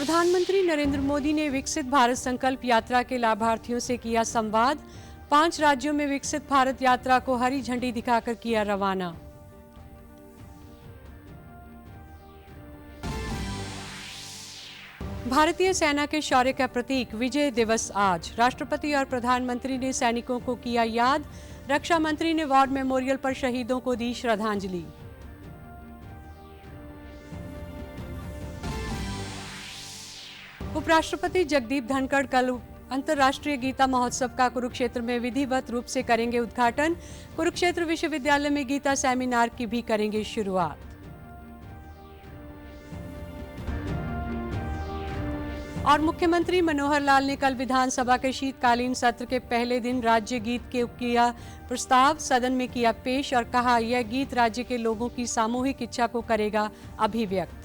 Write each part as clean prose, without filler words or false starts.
प्रधानमंत्री नरेंद्र मोदी ने विकसित भारत संकल्प यात्रा के लाभार्थियों से किया संवाद। 5 राज्यों में विकसित भारत यात्रा को हरी झंडी दिखाकर किया रवाना। भारतीय सेना के शौर्य का प्रतीक विजय दिवस आज। राष्ट्रपति और प्रधानमंत्री ने सैनिकों को किया याद। रक्षा मंत्री ने वॉर मेमोरियल पर शहीदों को दी श्रद्धांजलि। उपराष्ट्रपति जगदीप धनखड़ कल अंतर्राष्ट्रीय गीता महोत्सव का कुरुक्षेत्र में विधिवत रूप से करेंगे उद्घाटन। कुरुक्षेत्र विश्वविद्यालय में गीता सेमिनार की भी करेंगे शुरुआत। और मुख्यमंत्री मनोहर लाल ने कल विधानसभा के शीतकालीन सत्र के पहले दिन राज्य गीत के किया प्रस्ताव। सदन में किया पेश और कहा, यह गीत राज्य के लोगों की सामूहिक इच्छा को करेगा अभिव्यक्त।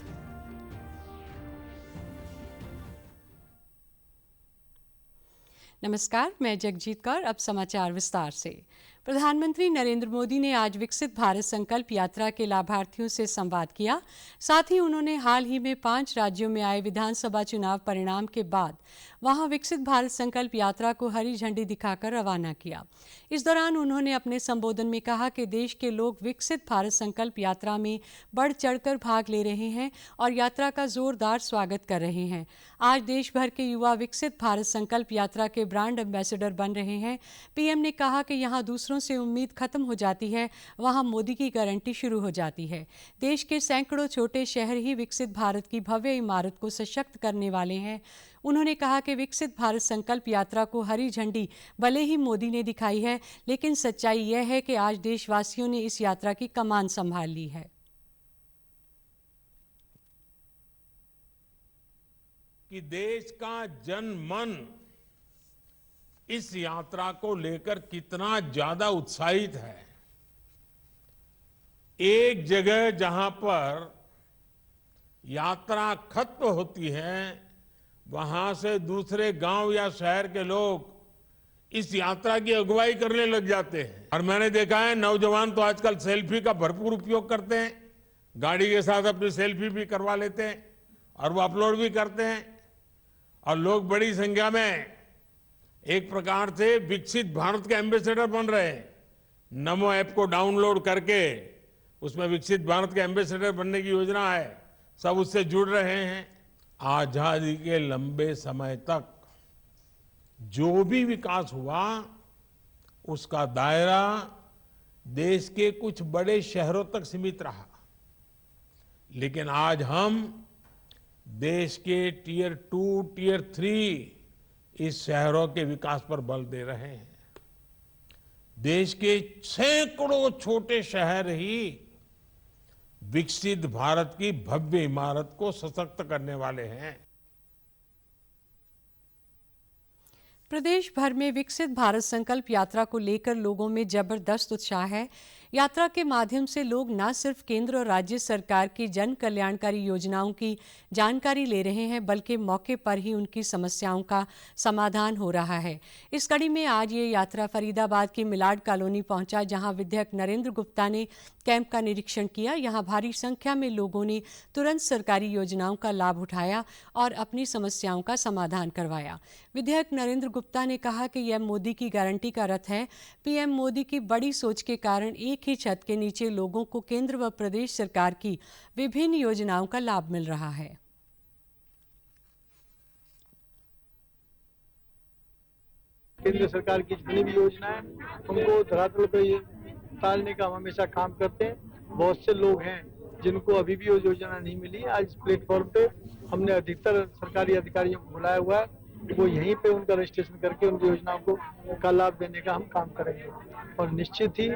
नमस्कार, मैं जगजीत कौर। अब समाचार विस्तार से। प्रधानमंत्री नरेंद्र मोदी ने आज विकसित भारत संकल्प यात्रा के लाभार्थियों से संवाद किया। साथ ही उन्होंने हाल ही में 5 राज्यों में आए विधानसभा चुनाव परिणाम के बाद वहां विकसित भारत संकल्प यात्रा को हरी झंडी दिखाकर रवाना किया। इस दौरान उन्होंने अपने संबोधन में कहा कि देश के लोग विकसित भारत संकल्प यात्रा में बढ़ चढ़कर भाग ले रहे हैं और यात्रा का जोरदार स्वागत कर रहे हैं। आज देश भर के युवा विकसित भारत संकल्प यात्रा के ब्रांड एम्बेसडर बन रहे हैं। पीएम ने कहा कि यहाँ दूसरों से उम्मीद खत्म हो जाती है, वहाँ मोदी की गारंटी शुरू हो जाती है। देश के सैकड़ों छोटे शहर ही विकसित भारत की भव्य इमारत को सशक्त करने वाले हैं। उन्होंने कहा कि विकसित भारत संकल्प यात्रा को हरी झंडी भले ही मोदी ने दिखाई है, लेकिन सच्चाई यह है कि आज देशवासियों ने इस यात्रा की कमान संभाल ली है। कि देश का जन मन इस यात्रा को लेकर कितना ज्यादा उत्साहित है। एक जगह जहां पर यात्रा खत्म होती है, वहां से दूसरे गांव या शहर के लोग इस यात्रा की अगुवाई करने लग जाते हैं। और मैंने देखा है, नौजवान तो आजकल सेल्फी का भरपूर उपयोग करते हैं। गाड़ी के साथ अपनी सेल्फी भी करवा लेते हैं और वो अपलोड भी करते हैं। और लोग बड़ी संख्या में एक प्रकार से विकसित भारत के एम्बेसडर बन रहे हैं। नमो ऐप को डाउनलोड करके उसमें विकसित भारत के एम्बेसडर बनने की योजना है, सब उससे जुड़ रहे हैं। आजादी के लंबे समय तक जो भी विकास हुआ, उसका दायरा देश के कुछ बड़े शहरों तक सीमित रहा। लेकिन आज हम देश के टियर 2, टियर 3 इस शहरों के विकास पर बल दे रहे हैं। देश के सैकड़ों छोटे शहर ही विकसित भारत की भव्य इमारत को सशक्त करने वाले हैं। प्रदेश भर में विकसित भारत संकल्प यात्रा को लेकर लोगों में जबरदस्त उत्साह है। यात्रा के माध्यम से लोग न सिर्फ केंद्र और राज्य सरकार की जन कल्याणकारी योजनाओं की जानकारी ले रहे हैं, बल्कि मौके पर ही उनकी समस्याओं का समाधान हो रहा है। इस कड़ी में आज ये यात्रा फरीदाबाद की मिलाड कॉलोनी पहुंचा, जहां विधायक नरेंद्र गुप्ता ने कैंप का निरीक्षण किया। यहां भारी संख्या में लोगों ने तुरंत सरकारी योजनाओं का लाभ उठाया और अपनी समस्याओं का समाधान करवाया। विधायक नरेंद्र गुप्ता ने कहा कि यह मोदी की गारंटी का रथ है। पीएम मोदी की बड़ी सोच के कारण एक ही छत के नीचे लोगों को केंद्र व प्रदेश सरकार की विभिन्न योजनाओं का लाभ मिल रहा है। केंद्र सरकार की जितनी भी योजना है उनको धरातल पे उतारने का हम हमेशा काम करते हैं। बहुत से लोग हैं जिनको अभी भी वो योजना नहीं मिली। आज इस प्लेटफॉर्म पे हमने अधिकतर सरकारी अधिकारियों को बुलाया हुआ है, वो यहीं पे उनका रजिस्ट्रेशन करके उन योजनाओं को का लाभ देने का हम काम करेंगे। और निश्चित ही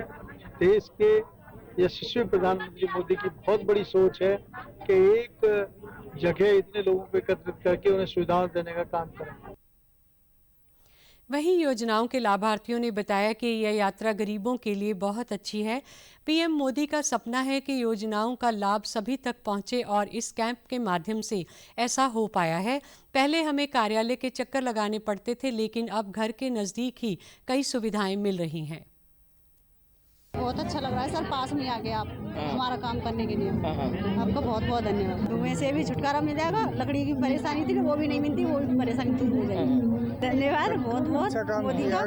देश के यशस्वी प्रधानमंत्री मोदी की बहुत बड़ी सोच है कि एक जगह इतने लोगों को एकत्रित करके उन्हें सुविधाएं देने का काम करेंगे। वहीं योजनाओं के लाभार्थियों ने बताया कि यह यात्रा गरीबों के लिए बहुत अच्छी है। पीएम मोदी का सपना है कि योजनाओं का लाभ सभी तक पहुंचे और इस कैंप के माध्यम से ऐसा हो पाया है। पहले हमें कार्यालय के चक्कर लगाने पड़ते थे, लेकिन अब घर के नज़दीक ही कई सुविधाएं मिल रही हैं। बहुत अच्छा लग रहा है सर, पास में आ गए आप हमारा काम करने के लिए। आपका बहुत बहुत धन्यवाद। धुएं से भी छुटकारा मिल जाएगा, लकड़ी की परेशानी थी वो भी नहीं मिलती, वो भी परेशानी दूर हो जाएगी। धन्यवाद बहुत बहुत मोदी का,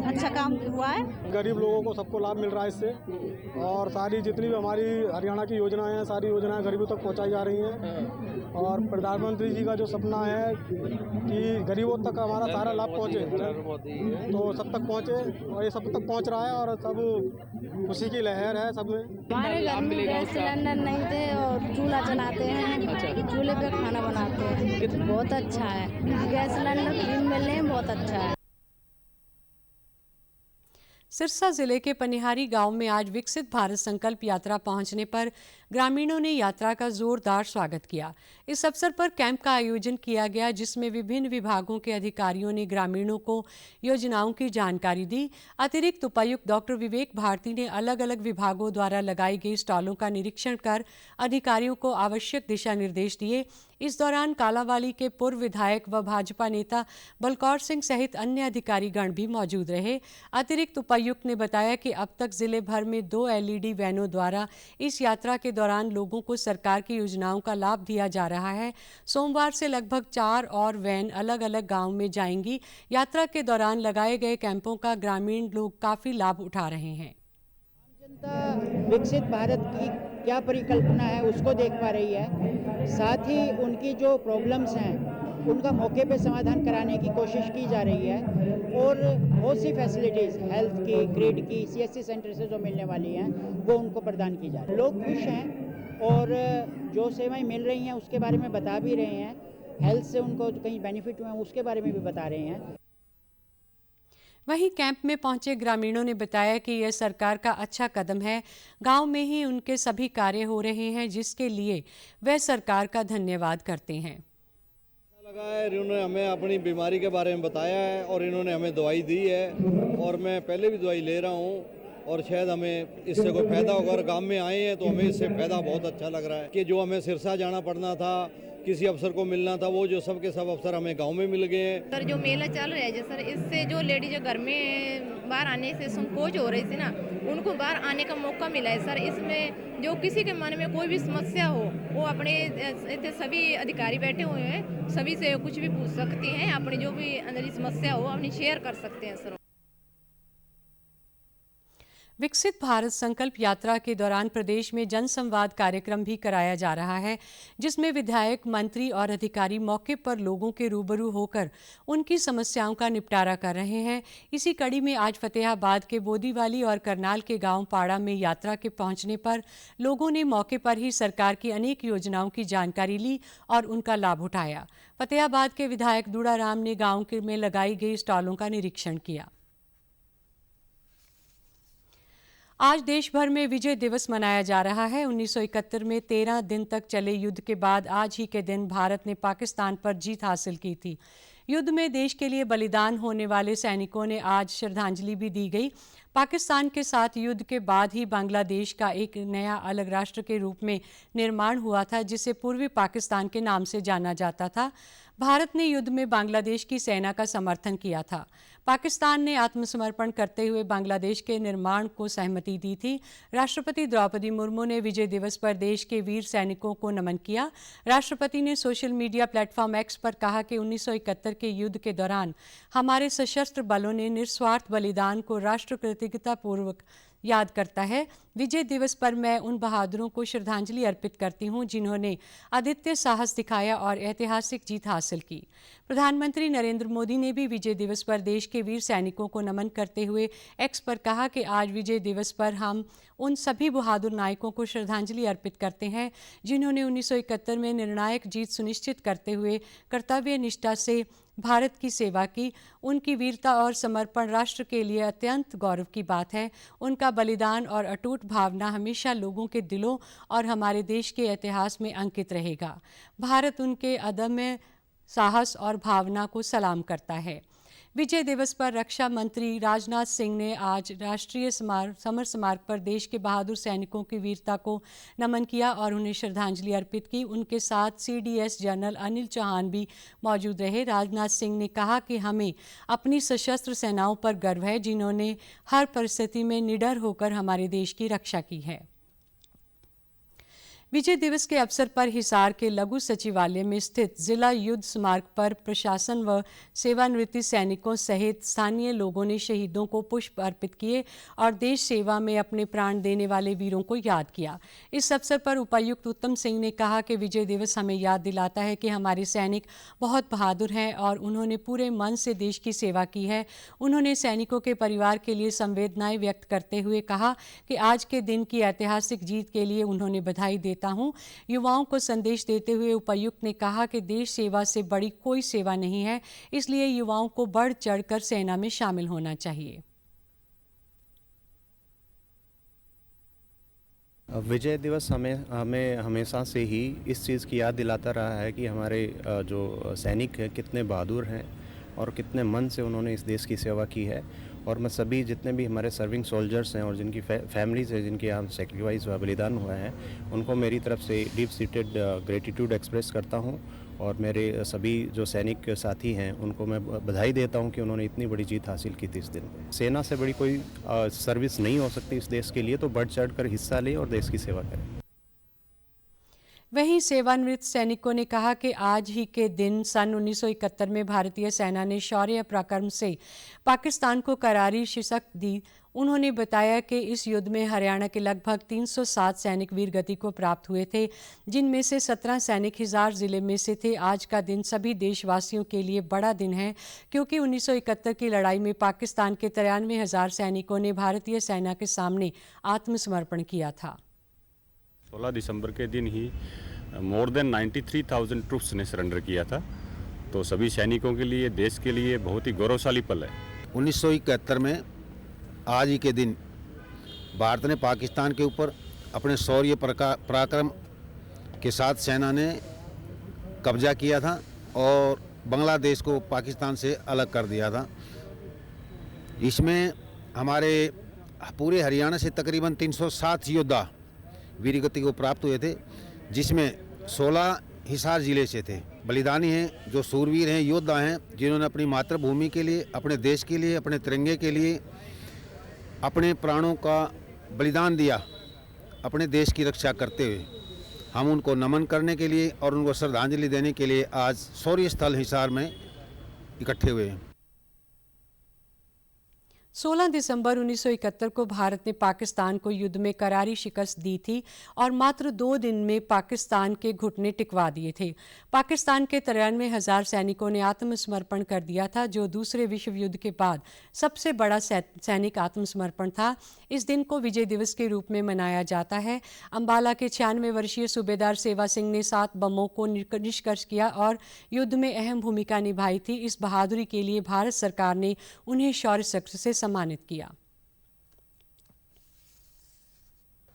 अच्छा काम हुआ है। गरीब लोगों को सबको लाभ मिल रहा है इससे, और सारी जितनी भी हमारी हरियाणा की योजनाएं हैं, सारी योजनाएं गरीबों तक पहुंचाई जा रही हैं। और प्रधानमंत्री जी का जो सपना है कि गरीबों तक हमारा सारा लाभ पहुंचे, तो सब तक पहुंचे, और ये सब तक पहुंच रहा है, और सब खुशी की लहर है सब में। हमारे घर में गैस सिलेंडर नहीं थे और चूल्हा जलाते हैं, चूल्हे पे खाना बनाते हैं। बहुत अच्छा है, गैस सिलेंडर फ्री मिलने में बहुत अच्छा है। सिरसा जिले के पनिहारी गांव में आज विकसित भारत संकल्प यात्रा पहुंचने पर ग्रामीणों ने यात्रा का जोरदार स्वागत किया। इस अवसर पर कैंप का आयोजन किया गया, जिसमें विभिन्न विभागों के अधिकारियों ने ग्रामीणों को योजनाओं की जानकारी दी। अतिरिक्त उपायुक्त डॉक्टर विवेक भारती ने अलग अलग विभागों द्वारा लगाई गई स्टॉलों का निरीक्षण कर अधिकारियों को आवश्यक दिशा निर्देश दिए। इस दौरान कालांवाली के पूर्व विधायक व भाजपा नेता बलकौर सिंह सहित अन्य अधिकारीगण भी मौजूद रहे। अतिरिक्त उपायुक्त ने बताया कि अब तक जिले भर में 2 LED वैनों द्वारा इस यात्रा के दौरान लोगों को सरकार की योजनाओं का लाभ दिया जा रहा है। सोमवार से लगभग 4 और वैन अलग अलग गांव में जाएंगी। यात्रा के दौरान लगाए गए कैंपों का ग्रामीण लोग काफी लाभ उठा रहे हैं। जनता विकसित भारत की क्या परिकल्पना है उसको देख पा रही है, साथ ही उनकी जो प्रॉब्लम्स हैं उनका मौके पे समाधान कराने की कोशिश की जा रही है, और बहुत सी फैसिलिटीज़ हेल्थ की, ग्रिड की, CSC सेंटर से जो मिलने वाली हैं वो उनको प्रदान की जा रही है। लोग खुश हैं और जो सेवाएं मिल रही हैं उसके बारे में बता भी रहे हैं। हेल्थ से उनको जो कहीं बेनिफिट हुए हैं उसके बारे में भी बता रहे हैं। वहीं कैंप में पहुंचे ग्रामीणों ने बताया कि यह सरकार का अच्छा कदम है। गांव में ही उनके सभी कार्य हो रहे हैं, जिसके लिए वे सरकार का धन्यवाद करते हैं। लगा है, इन्होंने हमें अपनी बीमारी के बारे में बताया है और इन्होंने हमें दवाई दी है, और मैं पहले भी दवाई ले रहा हूँ, और शायद हमें इससे कोई फायदा होगा। और गांव में आए हैं तो हमें इससे फायदा बहुत अच्छा लग रहा है कि जो हमें सिरसा जाना पड़ना था, किसी अफसर को मिलना था, वो जो सब के सब अफसर हमें गांव में मिल गए हैं। सर जो मेला चल रहा है सर, इससे जो लेडीज घर में बाहर आने से संकोच हो रही थी ना, उनको बाहर आने का मौका मिला है सर। इसमें जो किसी के मन में कोई भी समस्या हो, वो अपने इतने सभी अधिकारी बैठे हुए हैं, सभी से कुछ भी पूछ सकते हैं, अपनी जो भी अंदर समस्या हो अपनी शेयर कर सकते हैं सर। विकसित भारत संकल्प यात्रा के दौरान प्रदेश में जनसंवाद कार्यक्रम भी कराया जा रहा है, जिसमें विधायक, मंत्री और अधिकारी मौके पर लोगों के रूबरू होकर उनकी समस्याओं का निपटारा कर रहे हैं। इसी कड़ी में आज फतेहाबाद के बोदीवाली और करनाल के गांव पाड़ा में यात्रा के पहुंचने पर लोगों ने मौके पर ही सरकार की अनेक योजनाओं की जानकारी ली और उनका लाभ उठाया। फतेहाबाद के विधायक दूड़ाराम ने गाँव में लगाई गई स्टॉलों का निरीक्षण किया। आज देश भर में विजय दिवस मनाया जा रहा है। 1971 में 13 दिन तक चले युद्ध के बाद आज ही के दिन भारत ने पाकिस्तान पर जीत हासिल की थी। युद्ध में देश के लिए बलिदान होने वाले सैनिकों ने आज श्रद्धांजलि भी दी गई। पाकिस्तान के साथ युद्ध के बाद ही बांग्लादेश का एक नया अलग राष्ट्र के रूप में निर्माण हुआ था, जिसे पूर्वी पाकिस्तान के नाम से जाना जाता था। भारत ने युद्ध में बांग्लादेश की सेना का समर्थन किया था। पाकिस्तान ने आत्मसमर्पण करते हुए बांग्लादेश के निर्माण को सहमति दी थी। राष्ट्रपति द्रौपदी मुर्मू ने विजय दिवस पर देश के वीर सैनिकों को नमन किया। राष्ट्रपति ने सोशल मीडिया प्लेटफॉर्म एक्स पर कहा कि 1971 के युद्ध के दौरान हमारे सशस्त्र बलों ने निस्वार्थ बलिदान को राष्ट्र कृतज्ञतापूर्वक याद करता है। विजय दिवस पर मैं उन बहादुरों को श्रद्धांजलि अर्पित करती हूं जिन्होंने अद्वितीय साहस दिखाया और ऐतिहासिक जीत हासिल की। प्रधानमंत्री नरेंद्र मोदी ने भी विजय दिवस पर देश के वीर सैनिकों को नमन करते हुए एक्स पर कहा कि आज विजय दिवस पर हम उन सभी बहादुर नायकों को श्रद्धांजलि अर्पित करते हैं जिन्होंने 1971 में निर्णायक जीत सुनिश्चित करते हुए कर्तव्य निष्ठा से भारत की सेवा की। उनकी वीरता और समर्पण राष्ट्र के लिए अत्यंत गौरव की बात है। उनका बलिदान और अटूट भावना हमेशा लोगों के दिलों और हमारे देश के इतिहास में अंकित रहेगा। भारत उनके अदम्य साहस और भावना को सलाम करता है। विजय दिवस पर रक्षा मंत्री राजनाथ सिंह ने आज राष्ट्रीय समर स्मारक पर देश के बहादुर सैनिकों की वीरता को नमन किया और उन्हें श्रद्धांजलि अर्पित की। उनके साथ सीडीएस जनरल अनिल चौहान भी मौजूद रहे। राजनाथ सिंह ने कहा कि हमें अपनी सशस्त्र सेनाओं पर गर्व है, जिन्होंने हर परिस्थिति में निडर होकर हमारे देश की रक्षा की है। विजय दिवस के अवसर पर हिसार के लघु सचिवालय में स्थित जिला युद्ध स्मारक पर प्रशासन व सेवानिवृत्त सैनिकों सहित स्थानीय लोगों ने शहीदों को पुष्प अर्पित किए और देश सेवा में अपने प्राण देने वाले वीरों को याद किया। इस अवसर पर उपायुक्त उत्तम सिंह ने कहा कि विजय दिवस हमें याद दिलाता है कि हमारे सैनिक बहुत बहादुर हैं और उन्होंने पूरे मन से देश की सेवा की है। उन्होंने सैनिकों के परिवार के लिए संवेदनाएं व्यक्त करते हुए कहा कि आज के दिन की ऐतिहासिक जीत के लिए उन्होंने बधाई देता हूं। युवाओं को संदेश देते हुए उपायुक्त ने कहा कि देश सेवा से बड़ी कोई सेवा नहीं है, इसलिए युवाओं को बढ़ चढ़कर सेना में शामिल होना चाहिए। विजय दिवस हमें हमेशा से ही इस चीज़ की याद दिलाता रहा है कि हमारे जो सैनिक हैं कितने बहादुर हैं और कितने मन से उन्होंने इस देश की सेवा की है। और मैं सभी जितने भी हमारे सर्विंग सोल्जर्स हैं और जिनकी फैमिलीज़ है, जिनके यहाँ सेक्रीफाइस हुआ, बलिदान हुआ है, उनको मेरी तरफ से डीप सीटेड ग्रेटिट्यूड एक्सप्रेस करता हूँ। और मेरे सभी जो सैनिक साथी हैं उनको मैं बधाई देता हूं कि उन्होंने इतनी बड़ी जीत हासिल की थी इस दिन पे। सेना से बड़ी कोई सर्विस नहीं हो सकती इस देश के लिए, तो बढ़ चढ़ कर हिस्सा लें और देश की सेवा करें। वहीं सेवानिवृत्त सैनिकों ने कहा कि आज ही के दिन सन 1971 में भारतीय सेना ने शौर्य पराक्रम से पाकिस्तान को करारी शिकस्त दी। उन्होंने बताया कि इस युद्ध में हरियाणा के लगभग 307 सैनिक वीरगति को प्राप्त हुए थे, जिनमें से 17 सैनिक हिसार जिले में से थे। आज का दिन सभी देशवासियों के लिए बड़ा दिन है, क्योंकि 1971 की लड़ाई में पाकिस्तान के 93,000 सैनिकों ने भारतीय सेना के सामने आत्मसमर्पण किया था। 16 दिसंबर के दिन ही मोर देन 93,000 ट्रूप्स ने सरेंडर किया था। तो सभी सैनिकों के लिए, देश के लिए बहुत ही गौरवशाली पल है। 1971 में आज ही के दिन भारत ने पाकिस्तान के ऊपर अपने शौर्य पराक्रम के साथ सेना ने कब्जा किया था और बांग्लादेश को पाकिस्तान से अलग कर दिया था। इसमें हमारे पूरे हरियाणा से तकरीबन 307 योद्धा वीरगति को प्राप्त हुए थे, जिसमें 16 हिसार जिले से थे। बलिदानी हैं, जो सूरवीर हैं, योद्धा हैं, जिन्होंने अपनी मातृभूमि के लिए, अपने देश के लिए, अपने तिरंगे के लिए अपने प्राणों का बलिदान दिया, अपने देश की रक्षा करते हुए। हम उनको नमन करने के लिए और उनको श्रद्धांजलि देने के लिए आज शौर्य स्थल हिसार में इकट्ठे हुए हैं। 16 दिसंबर 1971 को भारत ने पाकिस्तान को युद्ध में करारी शिकस्त दी थी और मात्र 2 दिन में पाकिस्तान के घुटने टिकवा दिए थे। पाकिस्तान के 93,000 सैनिकों ने आत्मसमर्पण कर दिया था, जो दूसरे विश्व युद्ध के बाद सबसे बड़ा सैनिक आत्मसमर्पण था। इस दिन को विजय दिवस के रूप में मनाया जाता है। अंबाला के 96 वर्षीय सूबेदार सेवा सिंह ने 7 बमों को निष्कर्ष किया और युद्ध में अहम भूमिका निभाई थी। इस बहादुरी के लिए भारत सरकार ने उन्हें शौर्य चक्र से सम्मानित किया।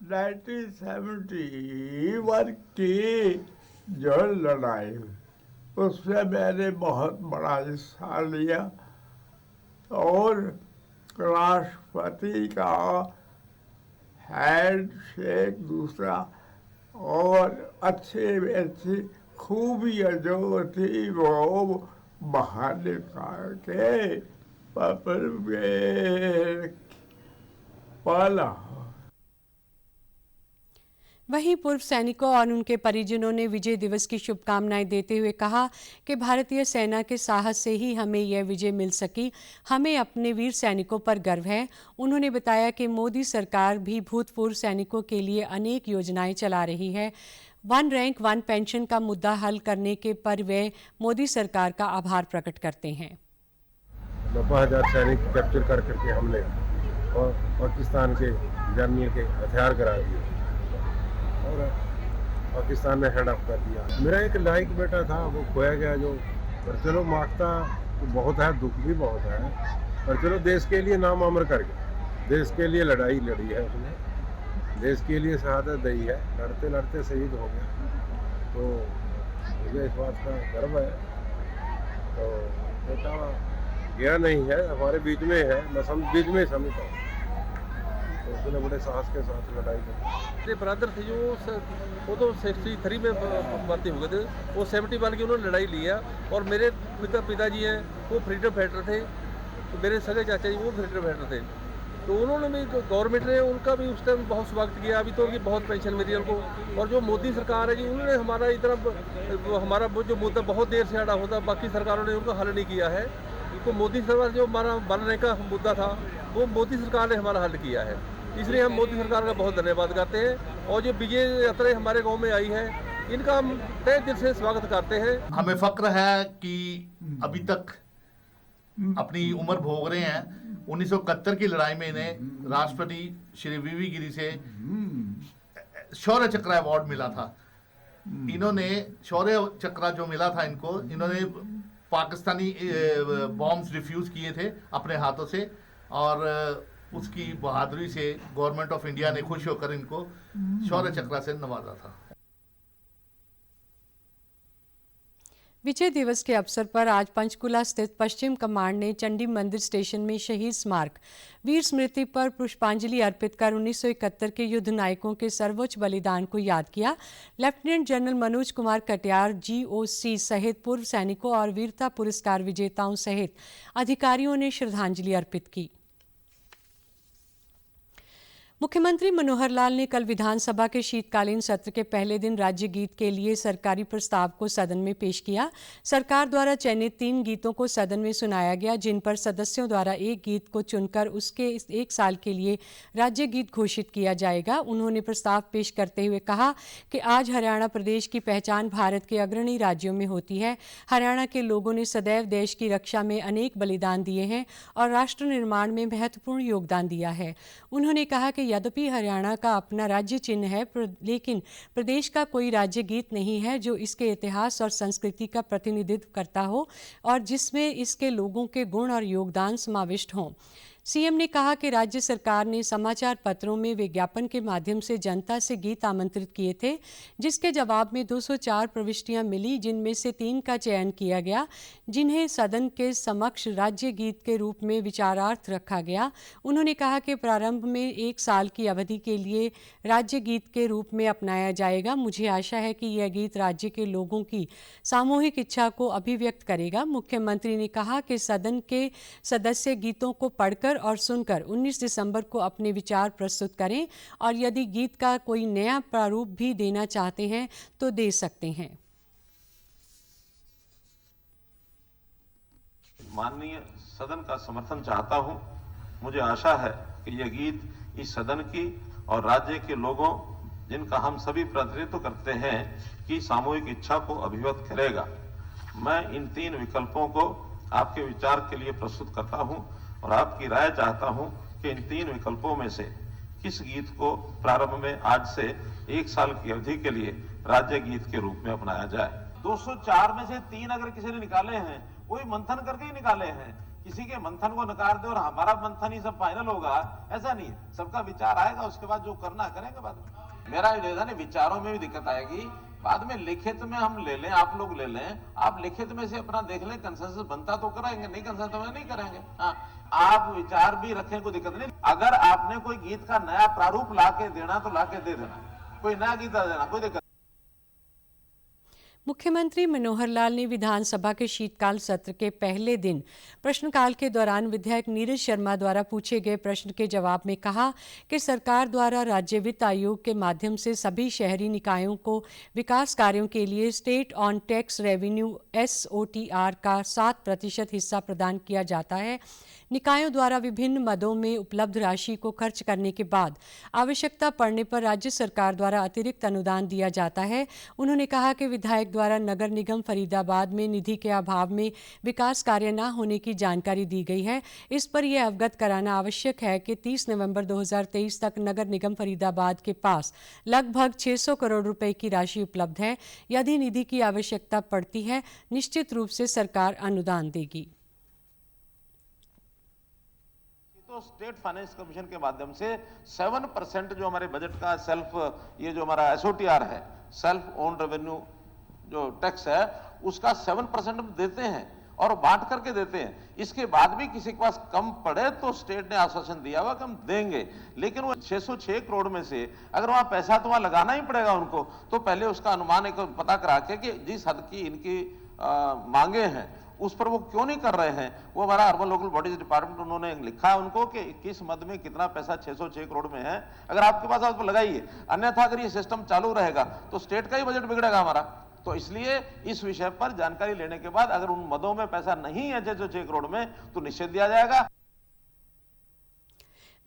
1971 की जो लड़ाई, उसमें मैंने बहुत बड़ा हिस्सा लिया और राष्ट्रपति का हैंडशेक दूसरा और अच्छी खूबियाँ जो थी वो बाहर निकाल के पाला। वहीं पूर्व सैनिकों और उनके परिजनों ने विजय दिवस की शुभकामनाएं देते हुए कहा कि भारतीय सेना के साहस से ही हमें यह विजय मिल सकी। हमें अपने वीर सैनिकों पर गर्व है। उन्होंने बताया कि मोदी सरकार भी भूतपूर्व सैनिकों के लिए अनेक योजनाएं चला रही है। 1 रैंक 1 पेंशन का मुद्दा हल करने के पर वे मोदी सरकार का आभार प्रकट करते हैं। 90,000 सैनिक कैप्चर करके हमने और पाकिस्तान के जर्नल के हथियार गिरा दिए और पाकिस्तान ने हैंड ऑफ कर दिया। मेरा एक लाइक बेटा था, वो खोया गया जो, पर चलो मांगता तो बहुत है, दुख भी बहुत है, पर चलो देश के लिए नाम अमर कर गया। देश के लिए लड़ाई लड़ी है उसने, देश के लिए शहादत दी है, लड़ते लड़ते शहीद हो गया। तो मुझे इस बात का गर्व है। तो बेटा गया नहीं है, हमारे बीच में है, मैं बीच में समझता हूँ। तो उसने बड़े साहस के साथ लड़ाई की। मेरे ब्रदर थे जो वो तो 63 में भर्ती हो गए थे, वो 71 की उन्होंने लड़ाई लिया। और मेरे पिताजी हैं वो फ्रीडम फाइटर थे, तो मेरे सगे चाचा जी वो फ्रीडम फाइटर थे। तो उन्होंने भी गवर्नमेंट ने उनका भी उस टाइम बहुत स्वागत किया। अभी तो उनकी बहुत पेंशन मिली है उनको। और जो मोदी सरकार है जी, उन्होंने हमारा इतना हमारा जो मुद्दा बहुत देर से अड़ा होता, बाकी सरकारों ने उनको हल नहीं किया है। तो मोदी सरकार जो हमारा बनने का मुद्दा था वो मोदी सरकार ने हमारा हल किया है, इसलिए हम मोदी सरकार का बहुत धन्यवाद करते हैं। और जो विजय यात्रा हमारे गांव में आई है, इनका हम तहे दिल से स्वागत करते हैं। हमें फक्र है कि अभी तक अपनी उम्र भोग रहे हैं। 1971 की लड़ाई में इन्हें राष्ट्रपति श्री वीवी गिरी से शौर्य चक्र अवार्ड मिला था। इन्होंने शौर्य चक्र जो मिला था इन्होंने पाकिस्तानी बॉम्ब्स रिफ्यूज किए थे अपने हाथों से, और उसकी बहादुरी से गवर्नमेंट ऑफ इंडिया ने खुश होकर इनको शौर्य चक्र से नवाजा था। विजय दिवस के अवसर पर आज पंचकुला स्थित पश्चिम कमांड ने चंडी मंदिर स्टेशन में शहीद स्मारक वीर स्मृति पर पुष्पांजलि अर्पित कर 1971 के युद्ध नायकों के सर्वोच्च बलिदान को याद किया। Lieutenant general Manoj Kumar Katiyar GOC सहित पूर्व सैनिकों और वीरता पुरस्कार विजेताओं सहित अधिकारियों ने श्रद्धांजलि अर्पित की। मुख्यमंत्री मनोहर लाल ने कल विधानसभा के शीतकालीन सत्र के पहले दिन राज्य गीत के लिए सरकारी प्रस्ताव को सदन में पेश किया। सरकार द्वारा चयनित 3 गीतों को सदन में सुनाया गया, जिन पर सदस्यों द्वारा एक गीत को चुनकर उसके 1 साल के लिए राज्य गीत घोषित किया जाएगा। उन्होंने प्रस्ताव पेश करते हुए कहा कि आज हरियाणा प्रदेश की पहचान भारत के अग्रणी राज्यों में होती है। हरियाणा के लोगों ने सदैव देश की रक्षा में अनेक बलिदान दिए हैं और राष्ट्र निर्माण में महत्वपूर्ण योगदान दिया है। उन्होंने कहा कि यद्यपि हरियाणा का अपना राज्य चिन्ह है, लेकिन प्रदेश का कोई राज्य गीत नहीं है जो इसके इतिहास और संस्कृति का प्रतिनिधित्व करता हो और जिसमें इसके लोगों के गुण और योगदान समाविष्ट हों। सीएम ने कहा कि राज्य सरकार ने समाचार पत्रों में विज्ञापन के माध्यम से जनता से गीत आमंत्रित किए थे, जिसके जवाब में 204 प्रविष्टियां मिली, जिनमें से 3 का चयन किया गया, जिन्हें सदन के समक्ष राज्य गीत के रूप में विचारार्थ रखा गया। उन्होंने कहा कि प्रारंभ में 1 साल की अवधि के लिए राज्य गीत के रूप में अपनाया जाएगा। मुझे आशा है कि यह गीत राज्य के लोगों की सामूहिक इच्छा को अभिव्यक्त करेगा। मुख्यमंत्री ने कहा कि सदन के सदस्य गीतों को पढ़कर और सुनकर 19 दिसंबर को अपने विचार प्रस्तुत करें और यदि गीत का कोई नया प्रारूप भी देना चाहते हैं तो दे सकते हैं। माननीय सदन का समर्थन चाहता हूं। मुझे आशा है कि यह गीत इस सदन की और राज्य के लोगों, जिनका हम सभी प्रतिनिधित्व करते हैं, की सामूहिक इच्छा को अभिव्यक्त करेगा। मैं इन 3 विकल्पों को आपके विचार के लिए प्रस्तुत करता हूं और आपकी राय चाहता हूं कि इन 3 विकल्पों में से किस गीत को प्रारंभ में आज से 1 साल की अवधि के लिए राज्य गीत के रूप में अपनाया जाए। 204 में से 3 अगर किसी ने निकाले हैं, वही मंथन करके ही निकाले हैं। किसी के मंथन को नकार दे और हमारा मंथन ही सब फाइनल होगा, ऐसा नहीं है। सबका विचार आएगा, उसके बाद जो करना करेंगे बाद में। मेरा निवेदन है, विचारों में भी दिक्कत आएगी, बाद में लिखित में हम ले लें, आप लोग ले लें, आप लिखित में से अपना देख लें, कंसेंसस बनता तो करेंगे, नहीं कंसेंसस तो नहीं करेंगे। हाँ, आप विचार भी रखें, कोई दिक्कत नहीं। अगर आपने कोई गीत का नया प्रारूप लाके देना तो लाके दे देना, कोई नया गीत देना, कोई दिक्कत। मुख्यमंत्री मनोहर लाल ने विधानसभा के शीतकाल सत्र के पहले दिन प्रश्नकाल के दौरान विधायक नीरज शर्मा द्वारा पूछे गए प्रश्न के जवाब में कहा कि सरकार द्वारा राज्य वित्त आयोग के माध्यम से सभी शहरी निकायों को विकास कार्यों के लिए state on tax revenue SOTR का 7% हिस्सा प्रदान किया जाता है। निकायों द्वारा विभिन्न मदों में उपलब्ध राशि को खर्च करने के बाद आवश्यकता पड़ने पर राज्य सरकार द्वारा अतिरिक्त अनुदान दिया जाता है। उन्होंने कहा कि विधायक द्वारा नगर निगम फरीदाबाद में निधि के अभाव में विकास कार्य न होने की जानकारी दी गई है। इस पर यह अवगत कराना आवश्यक है कि 30 नवंबर 2023 तक नगर निगम फरीदाबाद के पास लगभग 600 करोड़ रुपए की राशि उपलब्ध है। यदि निधि की आवश्यकता पड़ती है, निश्चित रूप से सरकार अनुदान देगी। तो स्टेट फाइनेंस कमीशन के माध्यम से 7% जो हमारे बजट का ये जो हमारा SOTR है, सेल्फ ओन रेवेन्यू जो टैक्स है, उसका 7% हम देते हैं और बांट करके देते हैं। इसके बाद भी किसी के पास कम पड़े तो स्टेट ने आश्वासन दिया हुआ कि हम देंगे, लेकिन वो 606 करोड़ में से अगर वहां पैसा तो वहां लगाना ही पड़ेगा उनको, तो पहले उसका अनुमान एक पता करा के कि जिस हद की इनकी मांगे हैं उस पर वो क्यों नहीं कर रहे हैं। वो हमारा अर्बन लोकल बॉडीज डिपार्टमेंट उन्होंने लिखा है उनको कि किस मद में कितना पैसा 606 करोड़ में है, अगर आपके पास आप लगाइए, अन्यथा अगर ये सिस्टम चालू रहेगा तो स्टेट का ही बजट बिगड़ेगा हमारा। तो इसलिए इस विषय पर जानकारी लेने के बाद अगर उन मदों में पैसा नहीं है 606 करोड़ में तो निश्चित दिया जाएगा।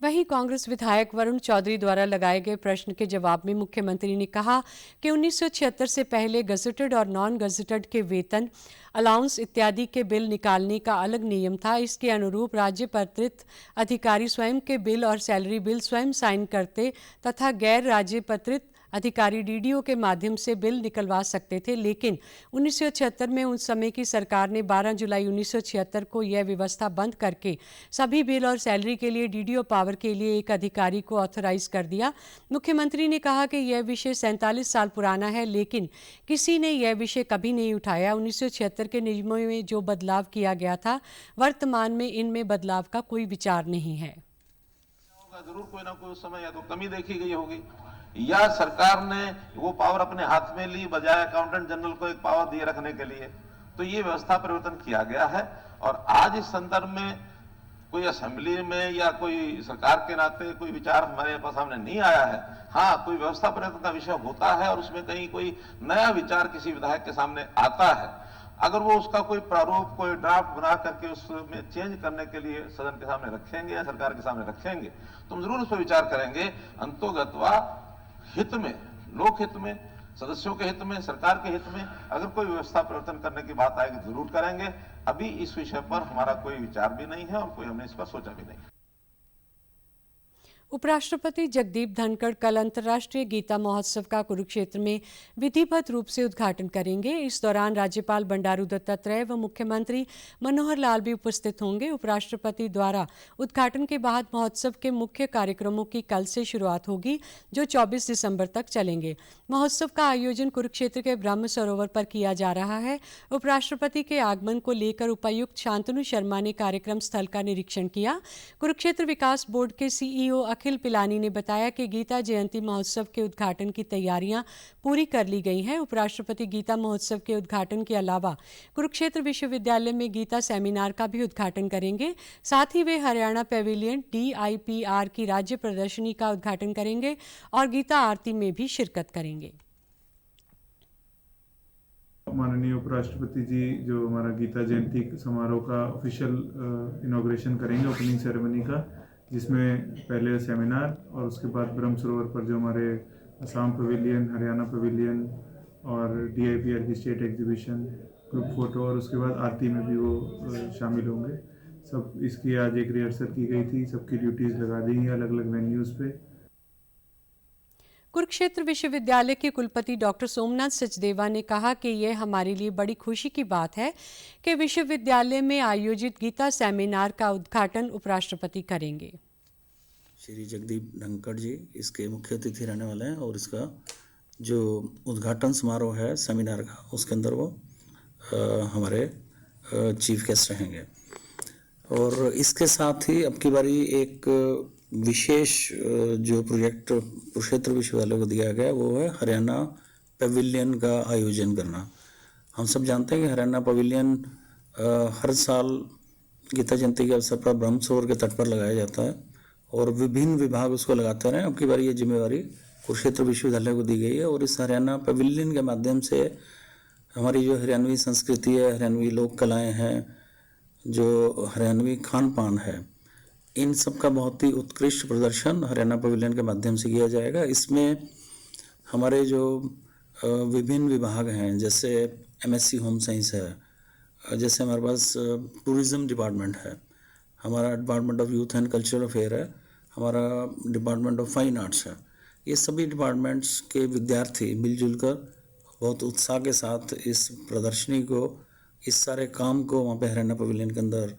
वहीं कांग्रेस विधायक वरुण चौधरी द्वारा लगाए गए प्रश्न के जवाब में मुख्यमंत्री ने कहा कि 1976 से पहले गजेटेड और नॉन गजेटेड के वेतन, अलाउंस इत्यादि के बिल निकालने का अलग नियम था। इसके अनुरूप राज्य पत्रित अधिकारी स्वयं के बिल और सैलरी बिल स्वयं साइन करते तथा गैर राज्य पत्रित अधिकारी डीडीओ के माध्यम से बिल निकलवा सकते थे, लेकिन 1976 में उस समय की सरकार ने 12 जुलाई 1976 को यह व्यवस्था बंद करके सभी बिल और सैलरी के लिए डीडीओ पावर के लिए एक अधिकारी को ऑथराइज कर दिया। मुख्यमंत्री ने कहा कि यह विषय 47 साल पुराना है, लेकिन किसी ने यह विषय कभी नहीं उठाया। 1976 के नियमों में जो बदलाव किया गया था, वर्तमान में इनमें बदलाव का कोई विचार नहीं है। जरूर कोई ना कोई समय या तो कमी देखी गई होगी या सरकार ने वो पावर अपने हाथ में ली बजाय अकाउंटेंट जनरल को एक पावर दिए रखने के लिए, तो ये व्यवस्था परिवर्तन किया गया है। और आज इस संदर्भ में कोई असेंबली में या कोई सरकार के नाते कोई विचार हमारे पास सामने नहीं आया है। हाँ, कोई व्यवस्था परिवर्तन का विषय होता है और उसमें कहीं कोई नया विचार किसी विधायक के सामने आता है, अगर वो उसका कोई प्रारूप, कोई ड्राफ्ट बना करके उसमें चेंज करने के लिए सदन के सामने रखेंगे या सरकार के सामने रखेंगे तो हम जरूर उस पर विचार करेंगे। अंतोगत्वा हित में, लोक हित में, सदस्यों के हित में, सरकार के हित में अगर कोई व्यवस्था परिवर्तन करने की बात आएगी जरूर करेंगे। अभी इस विषय पर हमारा कोई विचार भी नहीं है और कोई हमने इस पर सोचा भी नहीं। उपराष्ट्रपति जगदीप धनखड़ कल अंतर्राष्ट्रीय गीता महोत्सव का कुरुक्षेत्र में विधिवत रूप से उद्घाटन करेंगे। इस दौरान राज्यपाल बंडारू दत्तात्रेय व मुख्यमंत्री मनोहर लाल भी उपस्थित होंगे। उपराष्ट्रपति द्वारा उद्घाटन के बाद महोत्सव के मुख्य कार्यक्रमों की कल से शुरुआत होगी, जो 24 दिसंबर तक चलेंगे। महोत्सव का आयोजन कुरुक्षेत्र के ब्रह्म सरोवर पर किया जा रहा है। उपराष्ट्रपति के आगमन को लेकर उपायुक्त शांतनु शर्मा ने कार्यक्रम स्थल का निरीक्षण किया। कुरुक्षेत्र विकास बोर्ड के सीईओ अखिल पिलानी ने बताया कि गीता जयंती महोत्सव के उद्घाटन की तैयारियां पूरी कर ली गई हैं। उपराष्ट्रपति गीता महोत्सव के उद्घाटन के अलावा कुरुक्षेत्र विश्वविद्यालय में गीता सेमिनार का भी उद्घाटन करेंगे। साथ ही वे हरियाणा पैविलियन DIPR की राज्य प्रदर्शनी का उद्घाटन करेंगे और गीता आरती में भी शिरकत करेंगे। माननीय उपराष्ट्रपति जी जो हमारा गीता जयंती समारोह का ऑफिशियल इनॉग्रेशन करेंगे, ओपनिंग सेरेमनी का, जिसमें पहले सेमिनार और उसके बाद ब्रह्म सरोवर पर जो हमारे असम पवेलियन, हरियाणा पवेलियन और DIPR की स्टेट एग्जीबिशन, ग्रुप फोटो और उसके बाद आरती में भी वो शामिल होंगे। सब इसकी आज एक रिहर्सल की गई थी, सबकी ड्यूटीज़ लगा दी हैं अलग अलग वेन्यूज़ पे। कुरुक्षेत्र विश्वविद्यालय के कुलपति डॉक्टर सोमनाथ सचदेवा ने कहा कि यह हमारे लिए बड़ी खुशी की बात है कि विश्वविद्यालय में आयोजित गीता सेमिनार का उद्घाटन उपराष्ट्रपति करेंगे। श्री जगदीप धनखड़ जी इसके मुख्य अतिथि रहने वाले हैं और इसका जो उद्घाटन समारोह है सेमिनार का, उसके अंदर वो हमारे चीफ गेस्ट रहेंगे। और इसके साथ ही अब की बारी एक विशेष जो प्रोजेक्ट कुरुक्षेत्र विश्वविद्यालय को दिया गया वो है हरियाणा पवेलियन का आयोजन करना। हम सब जानते हैं कि हरियाणा पवेलियन हर साल गीता जयंती के अवसर पर ब्रह्म सरोवर के तट पर लगाया जाता है और विभिन्न विभाग उसको लगाते रहे। अब की बारी ये जिम्मेवारी कुरुक्षेत्र विश्वविद्यालय को दी गई है और इस हरियाणा पवेलियन के माध्यम से हमारी जो हरियाणवी संस्कृति है, हरियाणवी लोक कलाएँ हैं, जो हरियाणवी खान पान है, इन सब का बहुत ही उत्कृष्ट प्रदर्शन हरियाणा पवेलियन के माध्यम से किया जाएगा। इसमें हमारे जो विभिन्न विभाग हैं, जैसे MSc होम साइंस है, जैसे हमारे पास टूरिज़्म डिपार्टमेंट है, हमारा department of youth and cultural affair है, हमारा डिपार्टमेंट ऑफ फाइन आर्ट्स है। ये सभी डिपार्टमेंट्स के विद्यार्थी मिलजुल कर बहुत उत्साह के साथ इस प्रदर्शनी को, इस सारे काम को वहाँ पे हरियाणा पवेलियन के अंदर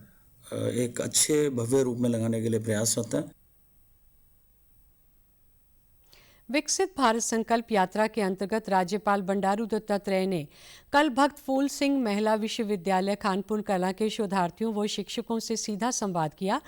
एक अच्छे भव्य रूप में लगाने के लिए प्रयास होता है। विकसित भारत संकल्प यात्रा के अंतर्गत राज्यपाल बंडारू दत्तात्रेय ने कल भक्त फूल सिंह महिला विश्वविद्यालय खानपुर कला के शोधार्थियों व शिक्षकों से सीधा संवाद किया।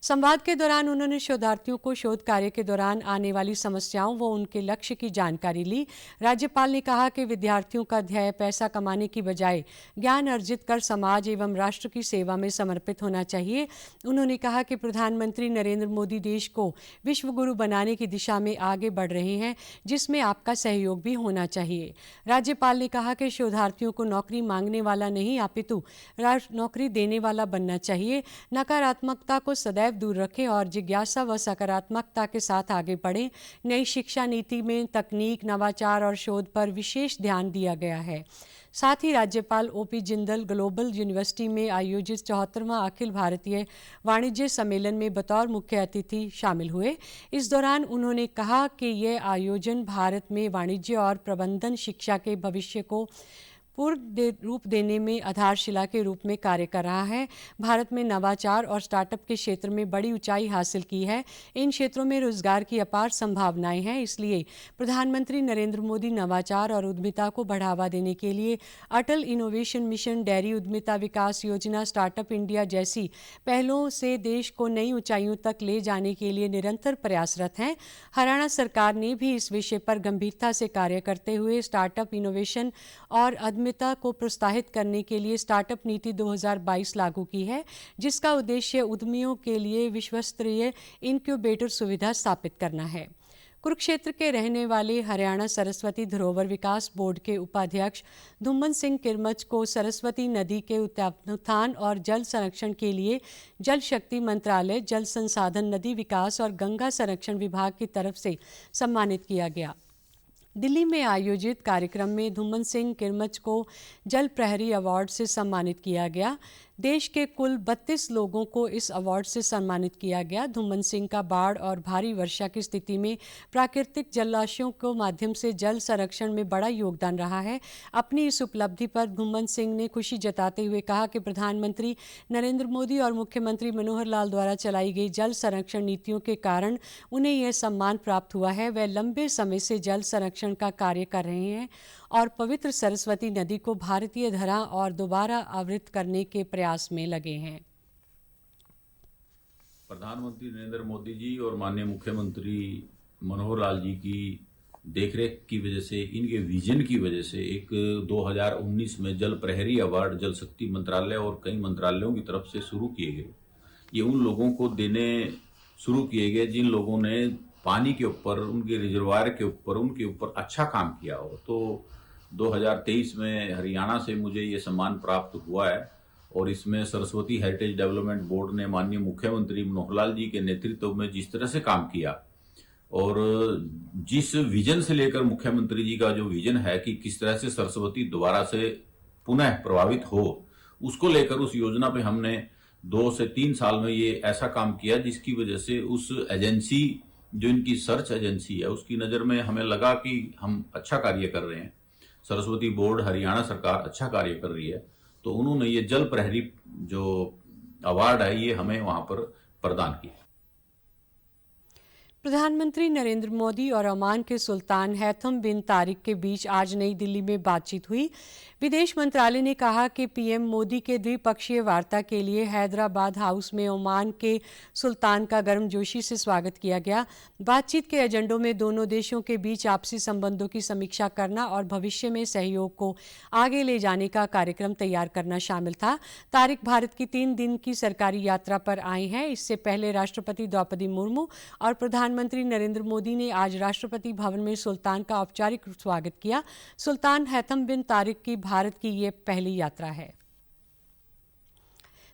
संवाद के दौरान उन्होंने शोधार्थियों को शोध कार्य के दौरान आने वाली समस्याओं व उनके लक्ष्य की जानकारी ली। राज्यपाल ने कहा कि विद्यार्थियों का ध्येय पैसा कमाने की बजाय ज्ञान अर्जित कर समाज एवं राष्ट्र की सेवा में समर्पित होना चाहिए। उन्होंने कहा कि प्रधानमंत्री नरेंद्र मोदी देश को विश्व गुरु बनाने की दिशा में आगे बढ़ रहे हैं, जिसमें आपका सहयोग भी होना चाहिए। राज्यपाल ने कहा कि शोधार्थियों को नौकरी मांगने वाला नहीं अपितु नौकरी देने वाला बनना चाहिए। नकारात्मकता को सदैव दूर रखें और जिज्ञासा व सकारात्मकता के साथ आगे बढ़ें। नई शिक्षा नीति में तकनीक, नवाचार और शोध पर विशेष ध्यान दिया गया है। साथ ही राज्यपाल ओपी जिंदल ग्लोबल यूनिवर्सिटी में आयोजित 74वां अखिल भारतीय वाणिज्य सम्मेलन में बतौर मुख्य अतिथि शामिल हुए। इस दौरान उन्होंने कहा कि यह आयोजन भारत में वाणिज्य और प्रबंधन शिक्षा के भविष्य को पूर्ण रूप देने में आधारशिला के रूप में कार्य कर रहा है। भारत में नवाचार और स्टार्टअप के क्षेत्र में बड़ी ऊंचाई हासिल की है। इन क्षेत्रों में रोजगार की अपार संभावनाएं हैं। इसलिए प्रधानमंत्री नरेंद्र मोदी नवाचार और उद्यमिता को बढ़ावा देने के लिए अटल इनोवेशन मिशन, डेयरी उद्यमिता विकास योजना, स्टार्टअप इंडिया जैसी पहलों से देश को नई ऊंचाइयों तक ले जाने के लिए निरंतर प्रयासरत हैं। हरियाणा सरकार ने भी इस विषय पर गंभीरता से कार्य करते हुए स्टार्टअप इनोवेशन और उद्यमिता को प्रोत्साहित करने के लिए स्टार्टअप नीति 2022 लागू की है, जिसका उद्देश्य उद्यमियों के लिए विश्वस्तरीय इनक्यूबेटर सुविधा स्थापित करना है। कुरुक्षेत्र के रहने वाले हरियाणा सरस्वती धरोहर विकास बोर्ड के उपाध्यक्ष धुम्मन सिंह किरमच को सरस्वती नदी के उत्थान और जल संरक्षण के लिए जल शक्ति मंत्रालय, जल संसाधन, नदी विकास और गंगा संरक्षण विभाग की तरफ से सम्मानित किया गया। दिल्ली में आयोजित कार्यक्रम में धुम्मन सिंह किरमच को जल प्रहरी अवार्ड से सम्मानित किया गया। देश के कुल 32 लोगों को इस अवार्ड से सम्मानित किया गया। धुम्मन सिंह का बाढ़ और भारी वर्षा की स्थिति में प्राकृतिक जलाशयों के माध्यम से जल संरक्षण में बड़ा योगदान रहा है। अपनी इस उपलब्धि पर धुम्मन सिंह ने खुशी जताते हुए कहा कि प्रधानमंत्री नरेंद्र मोदी और मुख्यमंत्री मनोहर लाल द्वारा चलाई गई जल संरक्षण नीतियों के कारण उन्हें यह सम्मान प्राप्त हुआ है। वह लंबे समय से जल संरक्षण का कार्य कर रहे हैं और पवित्र सरस्वती नदी को भारतीय धरा और दोबारा आवृत करने के प्रयास में लगे हैं। प्रधानमंत्री नरेंद्र मोदी जी और माननीय मुख्यमंत्री मनोहर लाल जी की देखरेख की वजह से, इनके विजन की वजह से एक 2019 में जल प्रहरी अवार्ड जल शक्ति मंत्रालय और कई मंत्रालयों की तरफ से शुरू किए गए। ये उन लोगों को देने शुरू किए गए जिन लोगों ने पानी के ऊपर, उनके रिजर्वायर के ऊपर, उनके ऊपर अच्छा काम किया हो। तो 2023 में हरियाणा से मुझे ये सम्मान प्राप्त हुआ है और इसमें सरस्वती हेरिटेज डेवलपमेंट बोर्ड ने माननीय मुख्यमंत्री मनोहर लाल जी के नेतृत्व में जिस तरह से काम किया और जिस विजन से लेकर मुख्यमंत्री जी का जो विजन है कि किस तरह से सरस्वती दोबारा से पुनः प्रभावित हो, उसको लेकर उस योजना पे हमने 2 से 3 साल में ये ऐसा काम किया जिसकी वजह से उस एजेंसी, जो इनकी सर्च एजेंसी है, उसकी नज़र में हमें लगा कि हम अच्छा कार्य कर रहे हैं, सरस्वती बोर्ड, हरियाणा सरकार अच्छा कार्य कर रही है। तो उन्होंने ये जल प्रहरी जो अवार्ड है ये हमें वहां पर प्रदान किया। प्रधानमंत्री नरेंद्र मोदी और ओमान के सुल्तान हैथम बिन तारिक के बीच आज नई दिल्ली में बातचीत हुई। विदेश मंत्रालय ने कहा कि पीएम मोदी के द्विपक्षीय वार्ता के लिए हैदराबाद हाउस में ओमान के सुल्तान का गर्मजोशी से स्वागत किया गया। बातचीत के एजेंडों में दोनों देशों के बीच आपसी संबंधों की समीक्षा करना और भविष्य में सहयोग को आगे ले जाने का कार्यक्रम तैयार करना शामिल था। तारिक भारत की 3 दिन की सरकारी यात्रा पर आए हैं। इससे पहले राष्ट्रपति द्रौपदी मुर्मू और प्रधानमंत्री नरेंद्र मोदी ने आज राष्ट्रपति भवन में सुल्तान का औपचारिक स्वागत किया। सुल्तान हैथम बिन तारिक की भारत की ये पहली यात्रा है।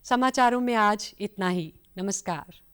समाचारों में आज इतना ही। नमस्कार।